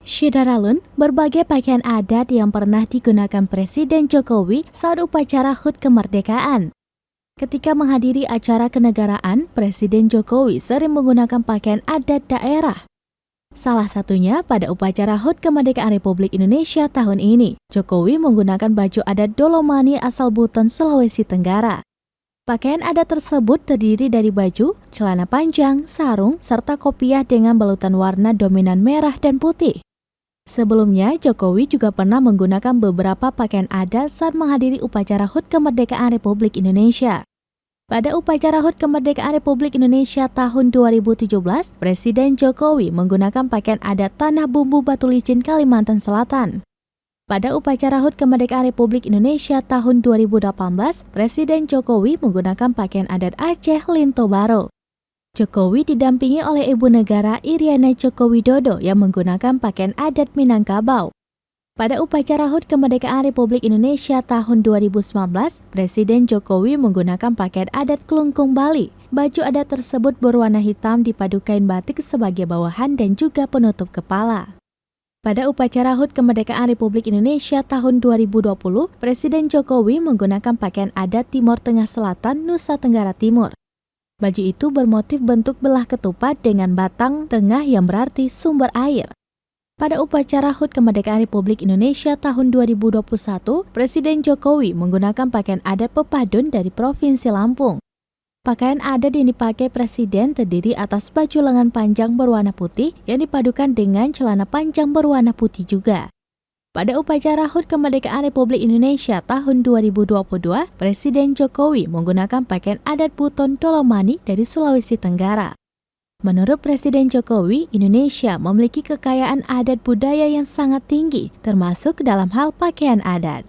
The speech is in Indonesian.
Syidaralun, berbagai pakaian adat yang pernah digunakan Presiden Jokowi saat upacara HUT kemerdekaan. Ketika menghadiri acara kenegaraan, Presiden Jokowi sering menggunakan pakaian adat daerah. Salah satunya pada upacara HUT kemerdekaan Republik Indonesia tahun ini, Jokowi menggunakan baju adat Dolomani asal Buton, Sulawesi Tenggara. Pakaian adat tersebut terdiri dari baju, celana panjang, sarung, serta kopiah dengan balutan warna dominan merah dan putih. Sebelumnya, Jokowi juga pernah menggunakan beberapa pakaian adat saat menghadiri upacara HUT kemerdekaan Republik Indonesia. Pada upacara HUT kemerdekaan Republik Indonesia tahun 2017, Presiden Jokowi menggunakan pakaian adat Tanah Bumbu Batu Licin, Kalimantan Selatan. Pada upacara HUT kemerdekaan Republik Indonesia tahun 2018, Presiden Jokowi menggunakan pakaian adat Aceh Linto Baro. Jokowi didampingi oleh Ibu Negara Iriana Joko Widodo yang menggunakan pakaian adat Minangkabau. Pada upacara HUT kemerdekaan Republik Indonesia tahun 2019, Presiden Jokowi menggunakan pakaian adat Kelungkung Bali. Baju adat tersebut berwarna hitam dipadu kain batik sebagai bawahan dan juga penutup kepala. Pada upacara HUT kemerdekaan Republik Indonesia tahun 2020, Presiden Jokowi menggunakan pakaian adat Timur Tengah Selatan, Nusa Tenggara Timur. Baju itu bermotif bentuk belah ketupat dengan batang tengah yang berarti sumber air. Pada upacara HUT kemerdekaan Republik Indonesia tahun 2021, Presiden Jokowi menggunakan pakaian adat Pepadun dari Provinsi Lampung. Pakaian adat yang dipakai Presiden terdiri atas baju lengan panjang berwarna putih yang dipadukan dengan celana panjang berwarna putih juga. Pada upacara HUT kemerdekaan Republik Indonesia tahun 2022, Presiden Jokowi menggunakan pakaian adat Buton Dolomani dari Sulawesi Tenggara. Menurut Presiden Jokowi, Indonesia memiliki kekayaan adat budaya yang sangat tinggi, termasuk dalam hal pakaian adat.